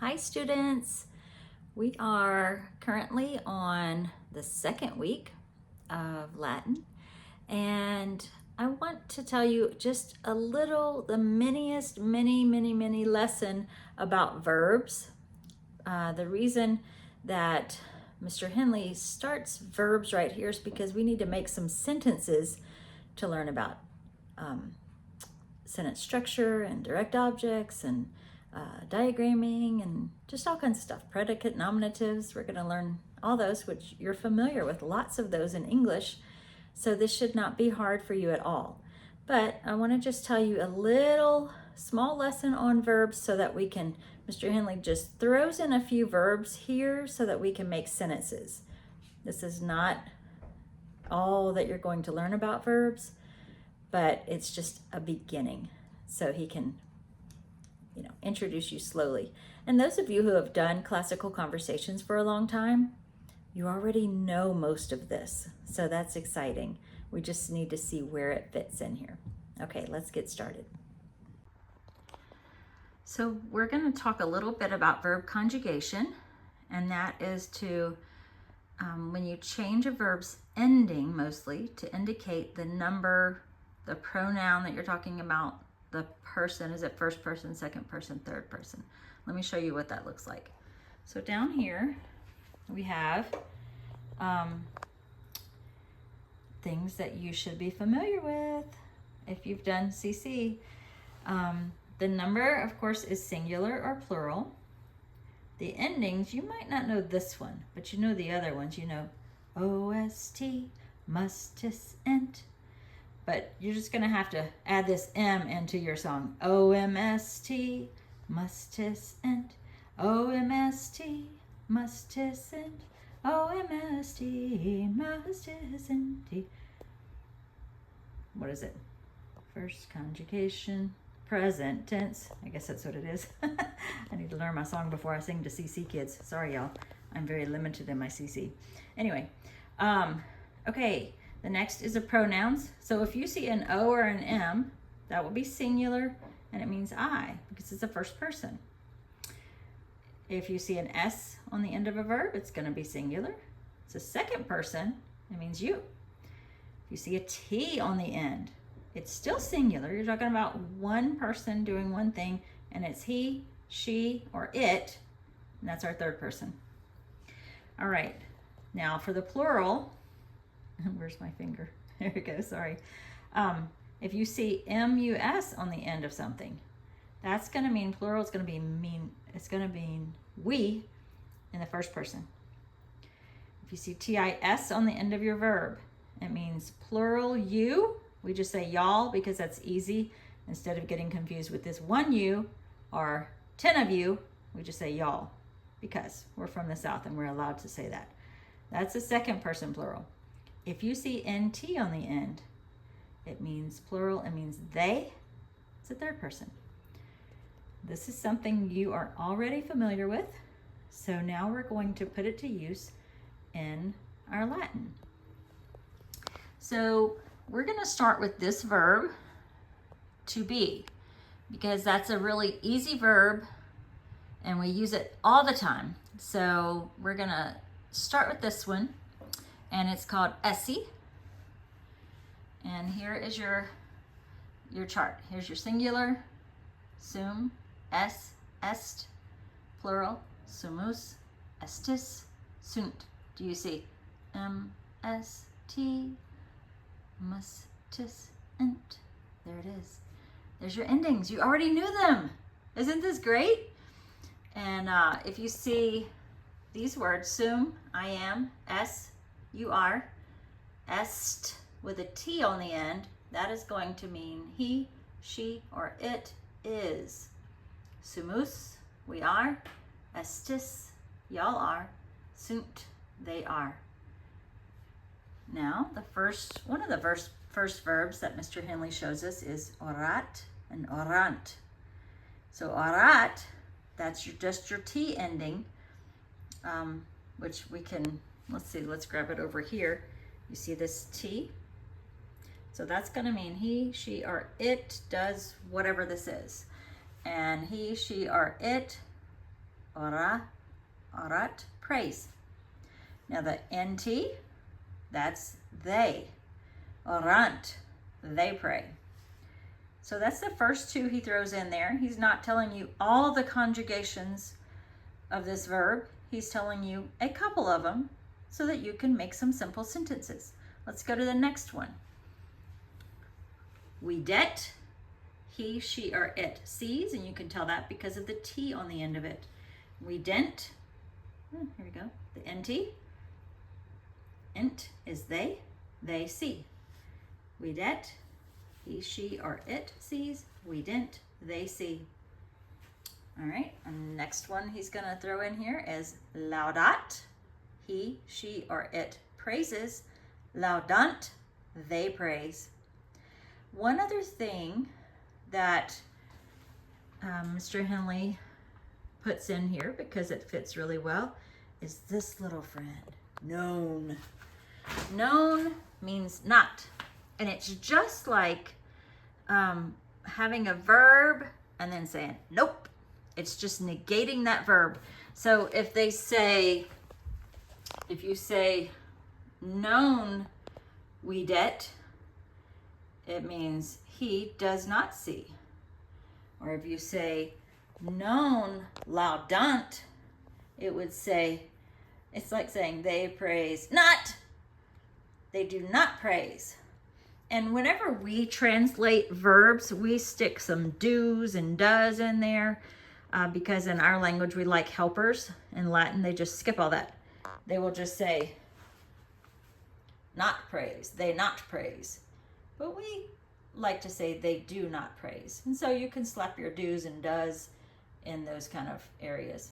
Hi students, we are currently on the second week of Latin, and I want to tell you just a little, the mini lesson about verbs. The reason that Mr. Henley starts verbs right here is because we need to make some sentences to learn about um, sentence structure and direct objects and diagramming and just all kinds of stuff. Predicate, nominatives, we're going to learn all those, which you're familiar with, lots of those in English. So this should not be hard for you at all. But I want to just tell you a little small lesson on verbs so that we can, Mr. Henley just throws in a few verbs here so that we can make sentences. This is not all that you're going to learn about verbs, but it's just a beginning. So he can introduce you slowly. And those of you who have done classical conversations for a long time, you already know most of this. So that's exciting. We just need to see where it fits in here. Okay, let's get started. So we're going to talk a little bit about verb conjugation, and that is to when you change a verb's ending mostly to indicate the number, the pronoun that you're talking about, the person, is it first person, second person, third person? Let me show you what that looks like. So down here we have things that you should be familiar with if you've done CC. The number, of course, is singular or plural. The endings, you might not know this one, but you know the other ones. You know OST, mustis, ent. But you're just going to have to add this M into your song. OMST, mustis, ent. OMST, mustis, ent. OMST, mustis, ent. What is it? First conjugation, present tense. I guess that's what it is. I need to learn my song before I sing to CC kids. Sorry, y'all. I'm very limited in my CC. Anyway, okay. The next is the pronouns. So if you see an O or an M, that will be singular, and it means I because it's the first person. If you see an S on the end of a verb, it's going to be singular. It's a second person, it means you. If you see a T on the end, it's still singular. You're talking about one person doing one thing, and it's he, she, or it, and that's our third person. All right, now for the plural, where's my finger? There we go, sorry. If you see MUS on the end of something, that's going to mean plural. It's going to mean we in the first person. If you see TIS on the end of your verb, it means plural you. We just say y'all because that's easy. Instead of getting confused with this one you or 10 of you, we just say y'all because we're from the South and we're allowed to say that. That's the second person plural. If you see NT on the end, it means plural, it means they. It's a third person. This is something you are already familiar with, so now we're going to put it to use in our Latin. So we're going to start with this verb, to be, because that's a really easy verb and we use it all the time. So we're going to start with this one. And it's called esse. And here is your chart. Here's your singular, sum, est, plural, sumus, estis, sunt. Do you see? M-S-T, mustis, ent. There it is. There's your endings. You already knew them. Isn't this great? And if you see these words, sum, I am, es, you are, est with a T on the end, that is going to mean he, she, or it is. Sumus, we are. Estis, y'all are. Sunt, they are. Now, one of the first verbs that Mr. Henley shows us is orat and orant. So orat, that's just your T ending, which we can, let's grab it over here. You see this T? So that's going to mean he, she, or it does whatever this is. And he, she, or it ora, orat, praise. Now the NT, that's they. Orant, they pray. So that's the first two he throws in there. He's not telling you all the conjugations of this verb. He's telling you a couple of them so that you can make some simple sentences. Let's go to the next one. We det, he, she, or it sees, and you can tell that because of the T on the end of it. We dent, here we go, the NT. Int is they see. We det, he, she, or it sees. We didn't, they see. All right, and next one he's gonna throw in here is laudat, he, she, or it praises. Laudant, they praise. One other thing that Mr. Henley puts in here, because it fits really well, is this little friend, known. Known means not. And it's just like having a verb and then saying, nope. It's just negating that verb. So if you say, known we det, it means he does not see. Or if you say, known laudant, it would say, it's like saying they praise not. They do not praise. And whenever we translate verbs, we stick some do's and does in there because in our language we like helpers. In Latin, they just skip all that. They will just say, not praise, they not praise. But we like to say they do not praise. And so you can slap your do's and does in those kind of areas.